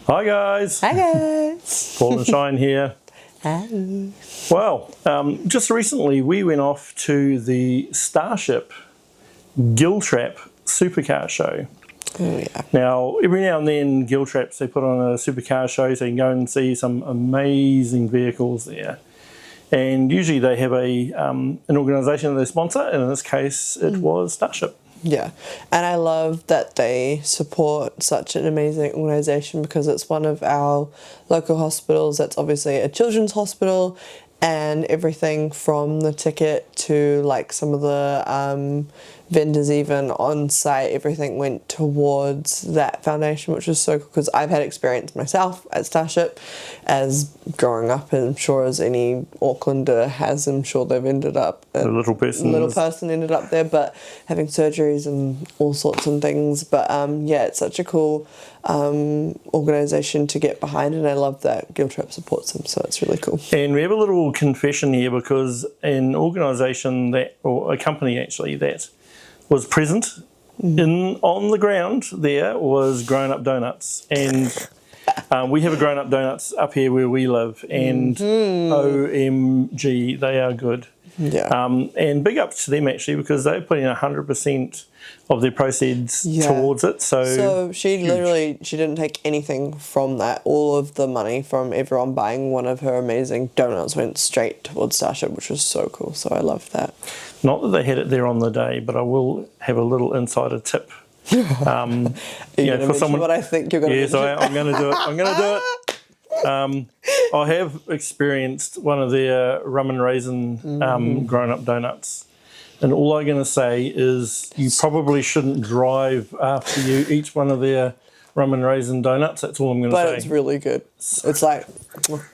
Hi guys. Hi guys. Paul and Shine here. Hi. Well, just recently we went off to the Starship Giltrap Supercar Show. Oh yeah. Now, every now and then Giltraps, they put on a supercar show so you can go and see some amazing vehicles there. And usually they have an organisation that they sponsor, and in this case it was Starship. Yeah, and I love that they support such an amazing organisation because it's one of our local hospitals that's obviously a children's hospital, and everything from the ticket to like some of the vendors even on site, everything went towards that foundation, which was so cool because I've had experience myself at Starship as growing up, and I'm sure as any Aucklander has, I'm sure they've ended up, The little person ended up there, but having surgeries and all sorts of things. But yeah, it's such a cool organisation to get behind, and I love that Giltrap supports them, so it's really cool. And we have a little confession here because an organisation that, or a company actually, that was present on the ground there was Grown Up Donuts, and we have a Grown Up Donuts up here where we live, and OMG, they are good. Yeah. And big ups to them actually because they're putting 100% of their proceeds towards it. So she literally, she didn't take anything from that. All of the money from everyone buying one of her amazing donuts went straight towards Starship, which was so cool. So I loved that. Not that they had it there on the day, but I will have a little insider tip. Are you going to mention what I think you're going to mention? Yes, I'm going to do it. I'm going to do it. I have experienced one of their rum and raisin grown-up donuts. And all I'm going to say is you probably shouldn't drive after you eat one of their rum and raisin donuts. That's all I'm going to say. But it's really good. It's like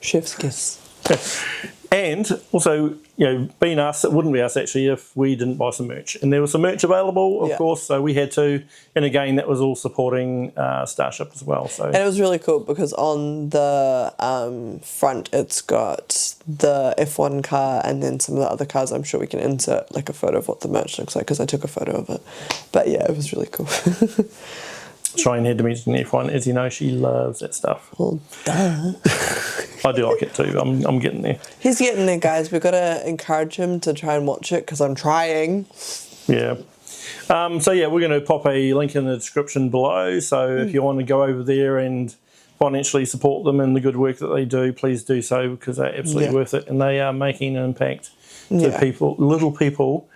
chef's kiss. And also, you know, being us, it wouldn't be us actually if we didn't buy some merch. And there was some merch available, of course, so we had to. And again, that was all supporting Starship as well. So. And it was really cool because on the front, it's got the F1 car and then some of the other cars. I'm sure we can insert like a photo of what the merch looks like because I took a photo of it. But yeah, it was really cool. Shine had to mention F1. As you know, she loves that stuff. Well, duh. I do like it too. I'm getting there. He's getting there, guys. We've got to encourage him to try and watch it because I'm trying. Yeah. So yeah, we're going to pop a link in the description below. So if you want to go over there and financially support them and the good work that they do, please do so because they're absolutely worth it, and they are making an impact to people, little people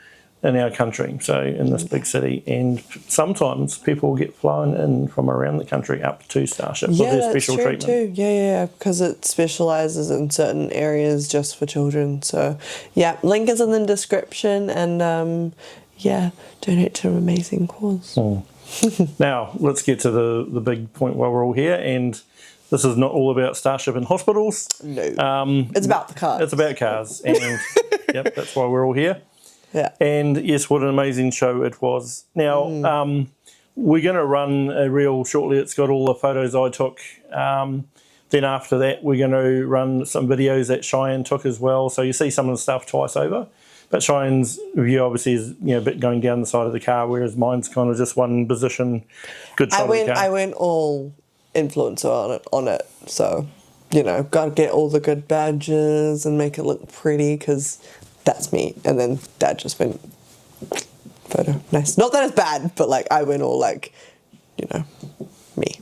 in our country, so in this big city, and sometimes people get flown in from around the country up to Starship with their special treatment. Too. Yeah, because it specialises in certain areas just for children. So yeah, link is in the description, and yeah, donate to an amazing cause. Now let's get to the big point while we're all here, and this is not all about Starship and hospitals. No, it's about the cars. It's about cars, and yep, that's why we're all here. Yeah. And yes, what an amazing show it was. Now, we're going to run a reel shortly. It's got all the photos I took. Then after that, we're going to run some videos that Cheyenne took as well. So you see some of the stuff twice over. But Cheyenne's view obviously is a bit going down the side of the car, whereas mine's kind of just one position, good shot of the car. I went all influencer on it. So, you know, got to get all the good badges and make it look pretty because that's me. And then Dad just went photo. Nice. Not that it's bad, but like I went all like, you know, me.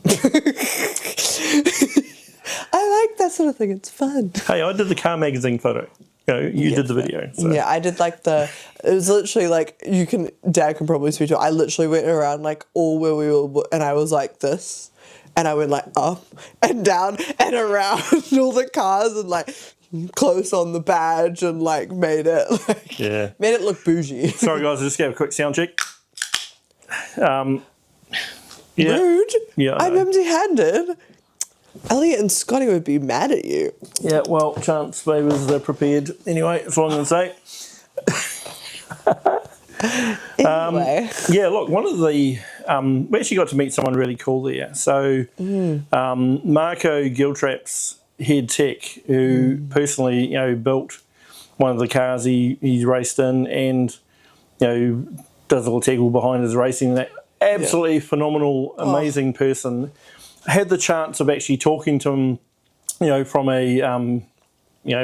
I like that sort of thing. It's fun. Hey, I did the car magazine photo. You did the video. So. Yeah, I did like it was literally like, Dad can probably speak to it. I literally went around like all where we were, and I was like this. And I went like up and down and around all the cars and like close on the badge and like made it look bougie. Sorry guys, I just gave a quick sound check. Rude. Yeah, I'm empty-handed. Elliot and Scotty would be mad at you. Yeah, well, chance favors they're prepared. Anyway, that's what I'm going to say. Anyway. Yeah, look, one of the... we actually got to meet someone really cool there. So Marco Giltrap's head tech, who personally, built one of the cars he raced in, and does a little tackle behind his racing. That absolutely phenomenal, amazing person. had the chance of actually talking to him, from a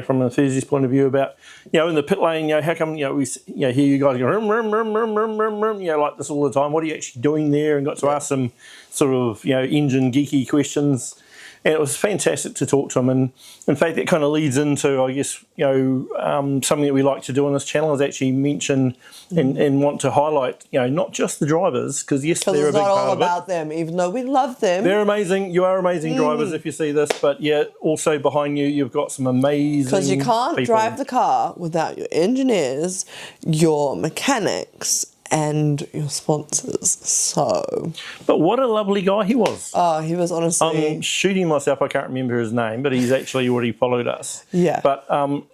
from an enthusiast point of view about, in the pit lane, how come, we hear you guys go, like this all the time. What are you actually doing there? And got to ask some sort of, engine geeky questions. And it was fantastic to talk to him. And in fact, that kind of leads into, I guess, something that we like to do on this channel is actually mention and want to highlight, not just the drivers, because yes, they're a big part of it. Because it's not all about them, even though we love them. They're amazing. You are amazing drivers if you see this. But yeah, also behind you, you've got some amazing Because you can't people. drive the car without your engineers, your mechanics, and your sponsors. So, but what a lovely guy he was. Oh, he was honestly. I'm shooting myself. I can't remember his name, but he's actually already followed us. Yeah. But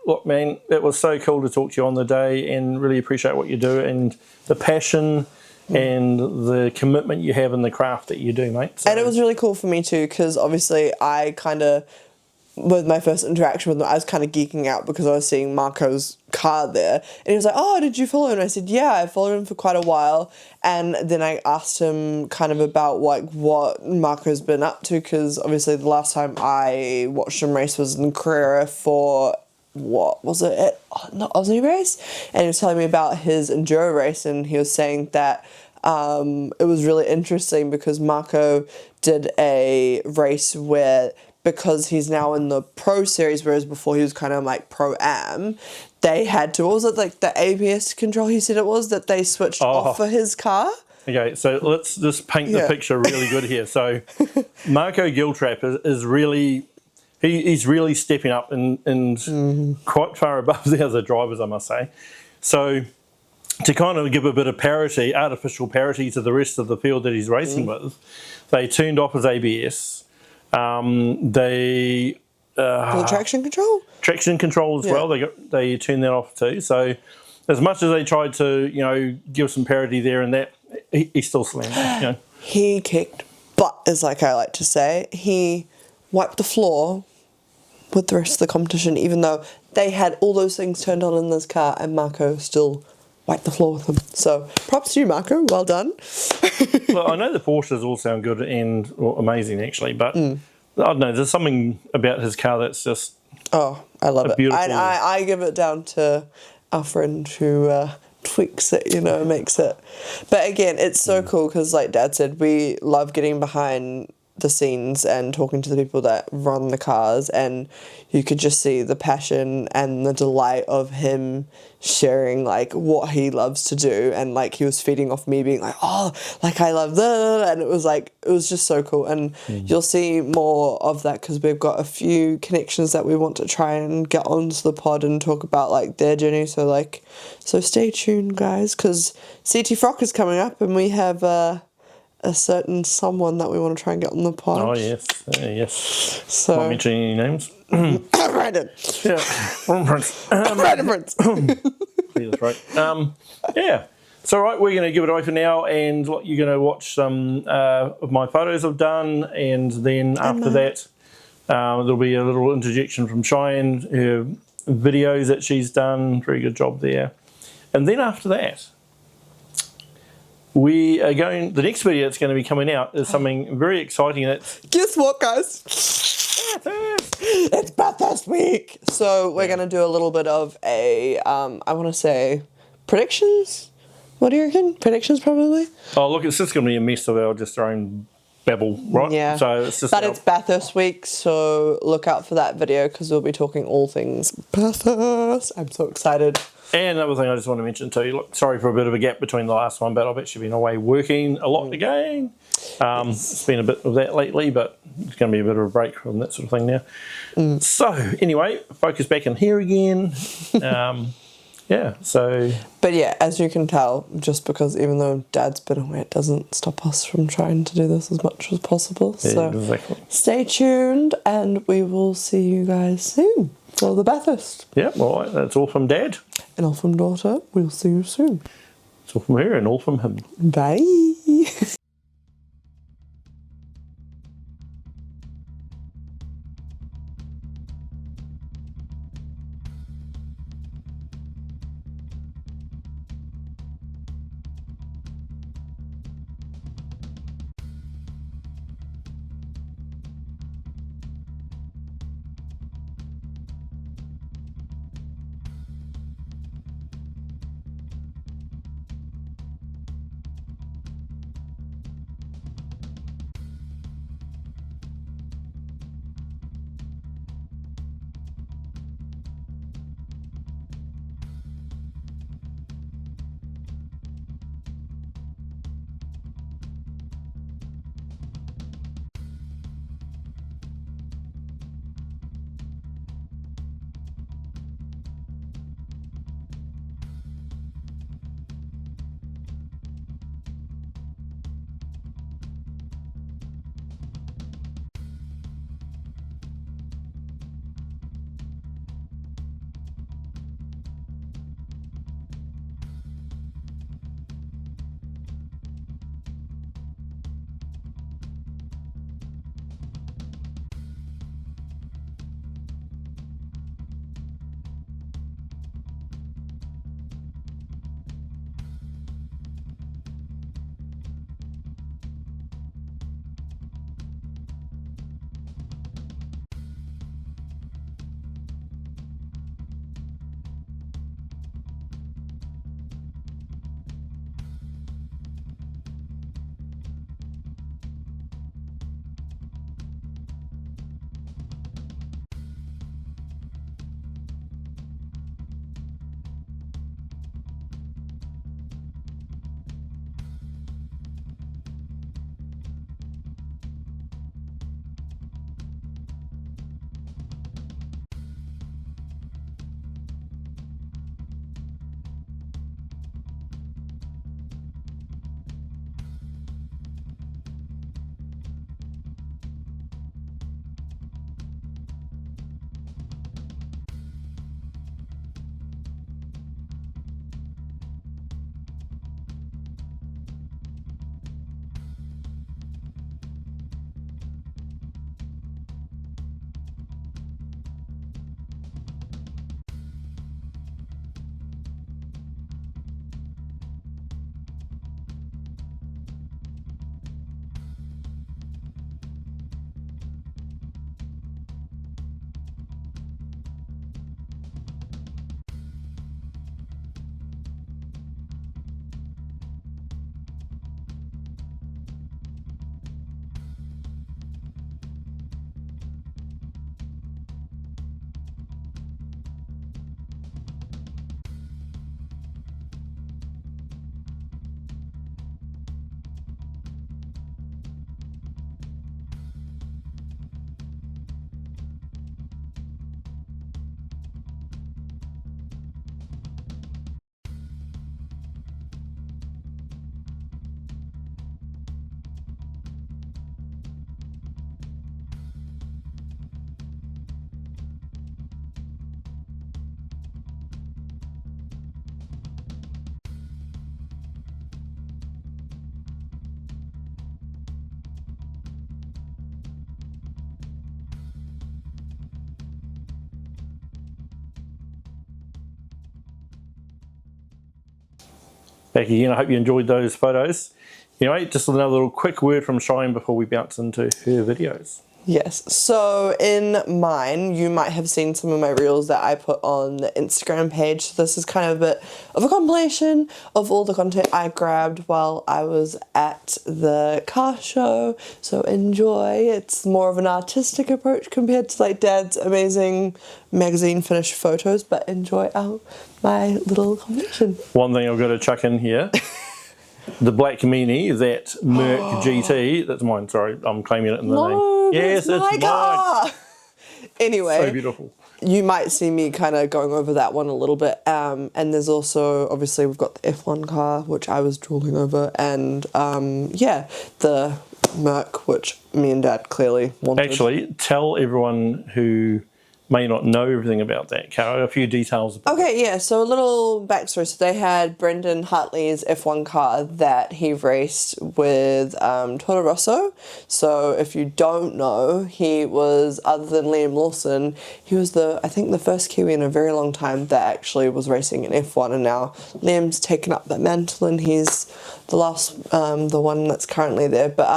look, man, it was so cool to talk to you on the day, and really appreciate what you do and the passion and the commitment you have in the craft that you do, mate. So. And it was really cool for me too, because obviously I kind of, with my first interaction with him, I was kind of geeking out because I was seeing Marco's car there. And he was like, oh, did you follow him? And I said, yeah, I followed him for quite a while. And then I asked him kind of about what Marco's been up to, because obviously the last time I watched him race was in Carrera for, what was it? Not Aussie race? And he was telling me about his enduro race, and he was saying that it was really interesting because Marco did a race where, because he's now in the Pro Series, whereas before he was kind of like Pro-Am, they had to, what was it, like the ABS control he said it was, that they switched off for his car? Okay, so let's just paint the picture really good here. So Marco Giltrap is really, he's really stepping up and quite far above the other drivers, I must say. So to kind of give a bit of parity, artificial parity to the rest of the field that he's racing with, they turned off his ABS. The traction control? Traction control as well. They turned that off too. So as much as they tried to, give some parity there and that, he still slammed. He kicked butt, is like I like to say. He wiped the floor with the rest of the competition, even though they had all those things turned on in this car, and Marco still wiped the floor with them. So props to you, Marco. Well done. Well, I know the Porsches all sound good and amazing, actually, but I don't know. There's something about his car that's just I love it. Beautiful. I give it down to our friend who tweaks it, makes it. But again, it's so cool because, like Dad said, we love getting behind the scenes and talking to the people that run the cars, and you could just see the passion and the delight of him sharing like what he loves to do, and like he was feeding off me being like, oh, like I love that, and it was just so cool. And you'll see more of that because we've got a few connections that we want to try and get onto the pod and talk about like their journey. So stay tuned, guys, because CT Frock is coming up, and we have a certain someone that we want to try and get on the pod. Oh, yes. Yes. So, not mentioning any names. Brendon. Yeah. Brendon. That's right. Yeah. So, right, we're going to give it away for now, and you're going to watch some of my photos I've done, and then after that, there'll be a little interjection from Cheyenne, her videos that she's done. Very good job there. And then after that, we are going. The next video that's going to be coming out is something very exciting. Guess what, guys? It's Bathurst week. So we're going to do a little bit of I want to say predictions. What do you reckon? Predictions, probably. Oh, look, it's just going to be a mess of our just our own babble, right? Yeah. So it's just. But it's Bathurst week, so look out for that video because we'll be talking all things Bathurst. I'm so excited. And another thing I just want to mention too, look, sorry for a bit of a gap between the last one, but I've actually been away working a lot again. It's been a bit of that lately, but it's going to be a bit of a break from that sort of thing now. So anyway, focus back in here again. Yeah, so... But yeah, as you can tell, just because even though Dad's been away, it doesn't stop us from trying to do this as much as possible. Yeah, so exactly. Stay tuned and we will see you guys soon for the Bathurst. Yeah, well, that's all from Dad. And all from Daughter. We'll see you soon. It's all from her and all from him. Bye. back again. I hope you enjoyed those photos. Anyway, just another little quick word from Shine before we bounce into her videos. Yes, so in mine, you might have seen some of my reels that I put on the Instagram page. So this is kind of a bit of a compilation of all the content I grabbed while I was at the car show. So enjoy. It's more of an artistic approach compared to like Dad's amazing magazine finished photos, but enjoy my little compilation. One thing I've got to chuck in here. The black Mini, that Merc GT, that's mine, sorry, I'm claiming it in the name. Yes, it's my car. mine. Anyway, So beautiful. You might see me kind of going over that one a little bit. And there's also, obviously, we've got the F1 car, which I was drooling over. And, the Merc, which me and Dad clearly wanted. Actually, tell everyone who may not know everything about that car, a few details about Okay, yeah, so a little backstory. So they had Brendon Hartley's F1 car that he raced with Toro Rosso. So if you don't know, he was, other than Liam Lawson, he was I think the first Kiwi in a very long time that actually was racing in F1, and now Liam's taken up that mantle and he's the last, the one that's currently there. But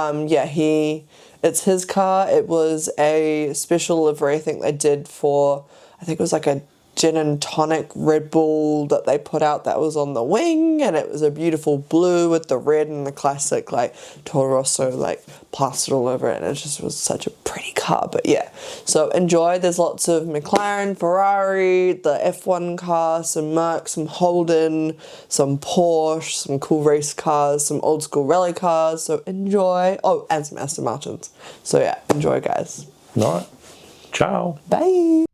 it's his car. It was a special livery, I think they did for, I think it was like a gin and tonic Red Bull that they put out that was on the wing, and it was a beautiful blue with the red and the classic like Toro Rosso like plastered all over it, and it just was such a pretty car. But yeah, so enjoy. There's lots of McLaren, Ferrari, the F1 car, some Merc, some Holden, some Porsche, some cool race cars, some old school rally cars, so enjoy. Oh, and some Aston Martins. So yeah, enjoy guys. All right. Ciao. Bye.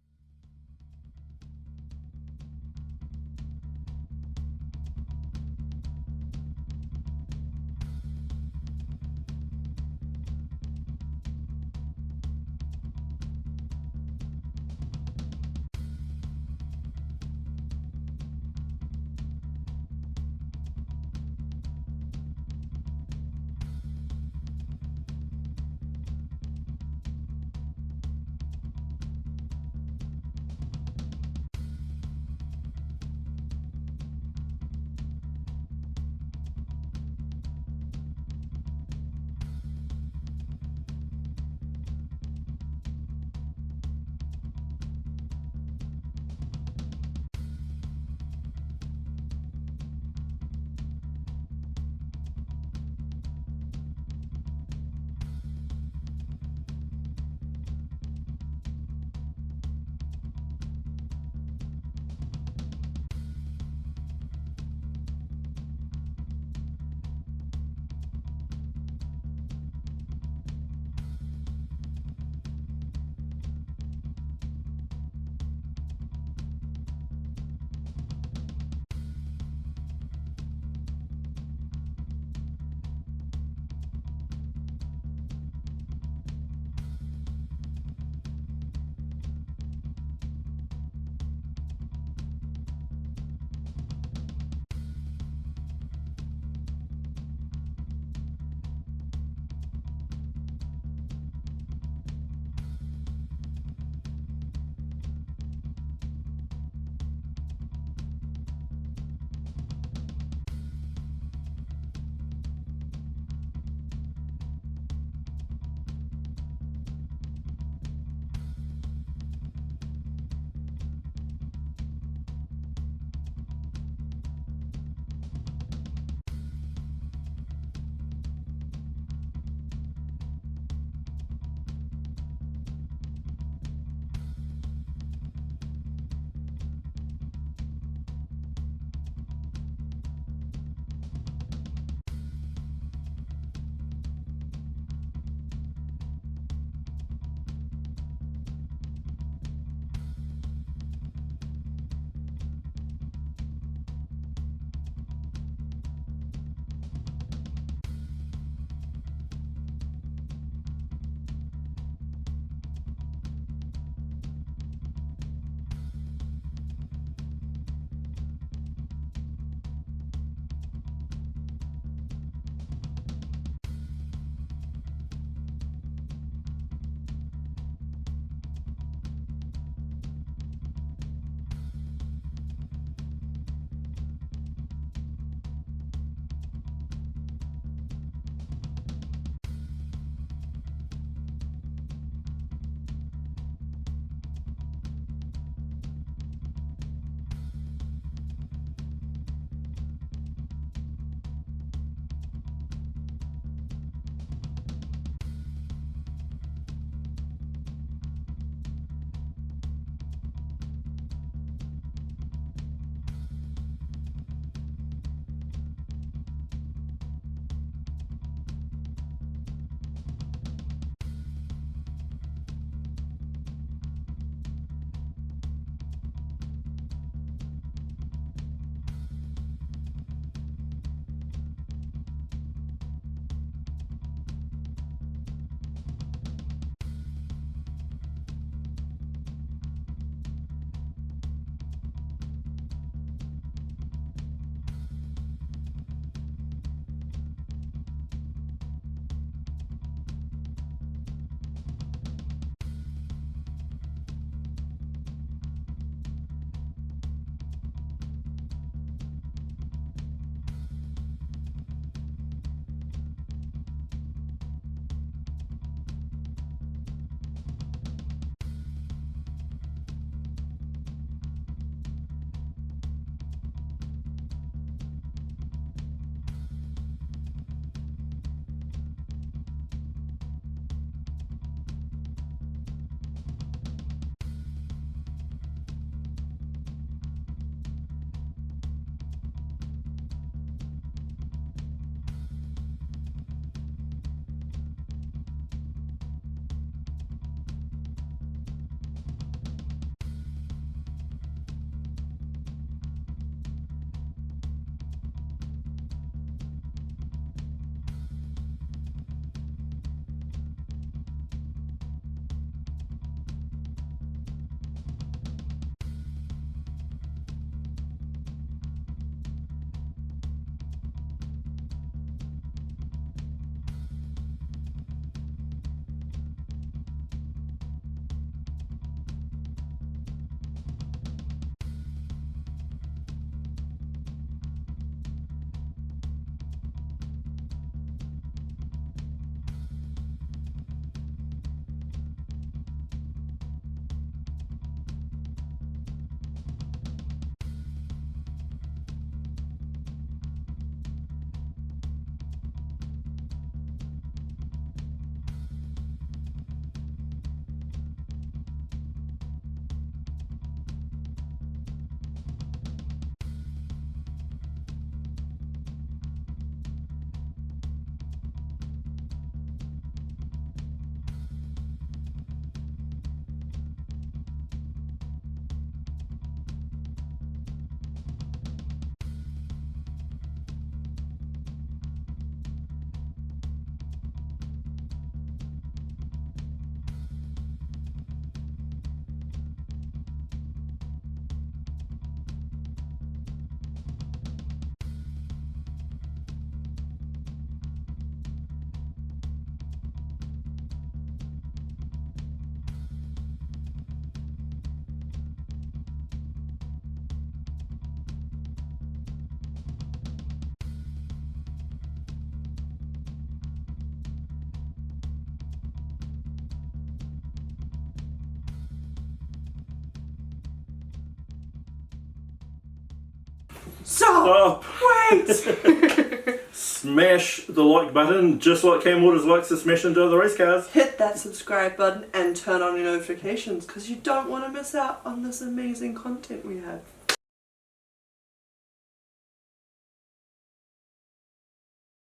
Stop! Wait! Smash the like button, just like Cam Waters likes to smash into other race cars. Hit that subscribe button and turn on your notifications because you don't want to miss out on this amazing content we have.